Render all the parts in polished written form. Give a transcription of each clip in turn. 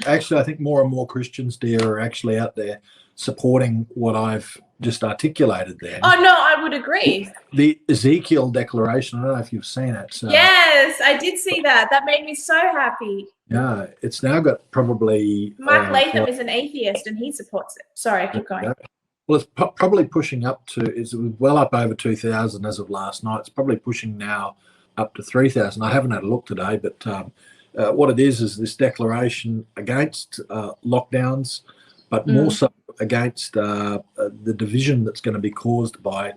actually, I think more and more Christians, dear, are actually out there supporting what I've just articulated there. Oh, no, I would agree. The Ezekiel declaration, I don't know if you've seen it. So, yes, I did see that. That made me so happy. Yeah, it's now got probably... Mike Latham is an atheist and he supports it. Sorry, keep going. Well, it's probably pushing up to, it's well up over 2,000 as of last night. It's probably pushing now up to 3,000. I haven't had a look today, but what it is this declaration against lockdowns, but more so against the division that's going to be caused by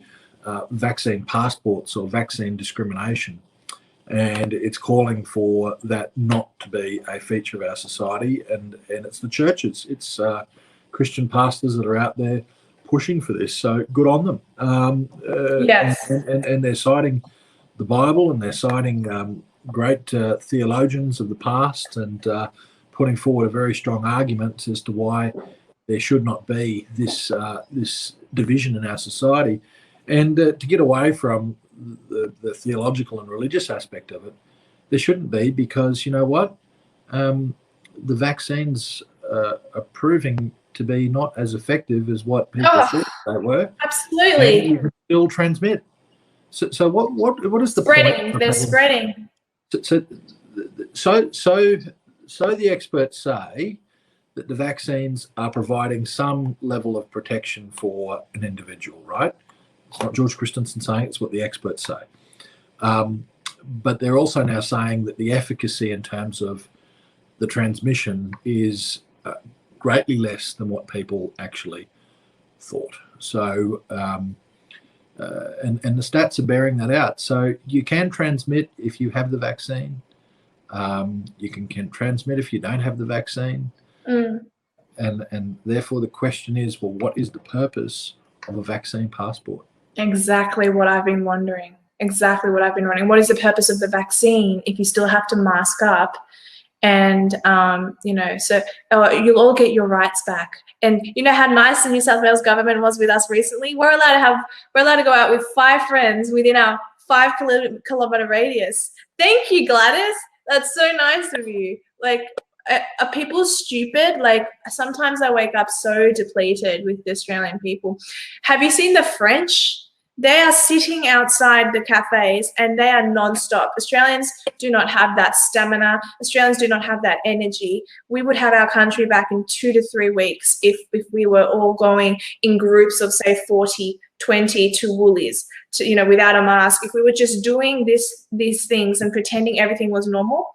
vaccine passports or vaccine discrimination. And it's calling for that not to be a feature of our society. And it's the churches, it's Christian pastors that are out there pushing for this. So good on them. Yes. And they're citing the Bible, and they're citing great theologians of the past, and putting forward a very strong argument as to why there should not be this division in our society. And to get away from the theological and religious aspect of it, there shouldn't be, because you know what? The vaccines are proving to be not as effective as what people thought they were. Absolutely. And you can still transmit. So what is the spreading? point? They're spreading. So the experts say that the vaccines are providing some level of protection for an individual, right? It's not George Christensen saying, it's what the experts say. But they're also now saying that the efficacy in terms of the transmission is greatly less than what people actually thought. So, and the stats are bearing that out. So you can transmit if you have the vaccine. You can transmit if you don't have the vaccine. And therefore the question is, well, what is the purpose of a vaccine passport? Exactly what I've been wondering. Exactly what I've been wondering. What is the purpose of the vaccine if you still have to mask up? And, so you'll all get your rights back. And you know how nice the New South Wales government was with us recently? We're allowed to go out with 5 friends within our 5-kilometer radius. Thank you, Gladys. That's so nice of you. Like, are people stupid? Like, sometimes I wake up so depleted with the Australian people. Have you seen the French? They are sitting outside the cafes and they are non-stop. Australians do not have that stamina. Australians do not have that energy. We would have our country back in 2 to 3 weeks if we were all going in groups of, say, 40, 20 to Woolies, without a mask. If we were just doing these things and pretending everything was normal,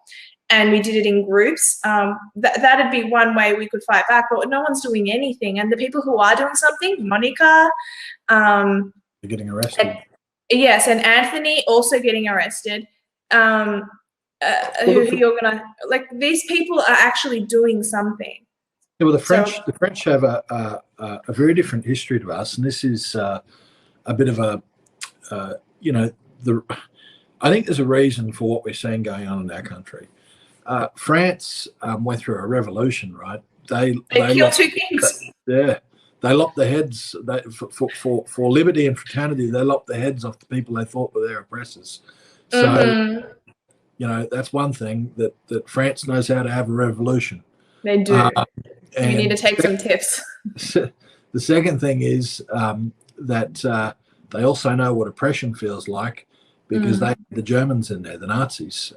and we did it in groups, that'd be one way we could fight back. But no one's doing anything. And the people who are doing something, Monica, they're getting arrested. Yes, and Anthony also getting arrested. These people are actually doing something. Yeah, well, the French have a very different history to us, and this is a bit of I think there's a reason for what we're seeing going on in our country. France went through a revolution, right? They killed 2 kings. Yeah, they lopped the heads for liberty and fraternity. They lopped the heads off the people they thought were their oppressors. So, that's one thing that France knows how to have a revolution. They do. You need to take some tips. The second thing is that they also know what oppression feels like, because they had the Germans in there, the Nazis,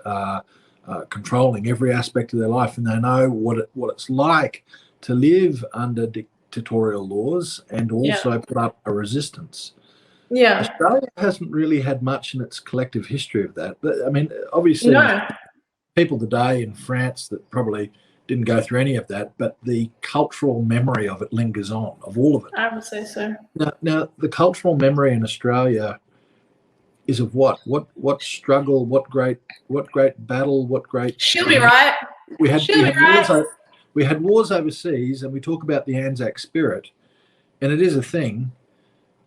controlling every aspect of their life, and they know what it's like to live under dictatorial laws and also put up a resistance. Yeah, Australia hasn't really had much in its collective history of that. But I mean, obviously, people today in France that probably didn't go through any of that, but the cultural memory of it lingers on, of all of it. I would say so. Now the cultural memory in Australia is of what struggle, what great battle, what great... She'll be right. We had wars overseas, and we talk about the Anzac spirit, and it is a thing,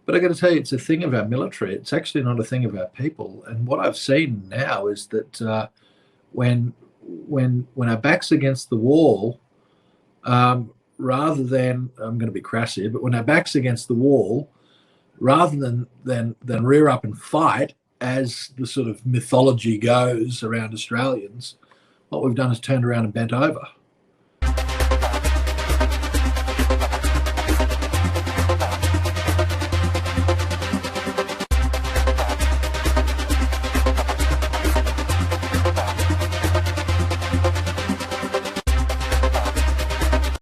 but I got to tell you, it's a thing of our military. It's actually not a thing of our people. And what I've seen now is that when our back's against the wall, rather than, I'm going to be crass here, but when our back's against the wall, rather than rear up and fight, as the sort of mythology goes around Australians, what we've done is turned around and bent over.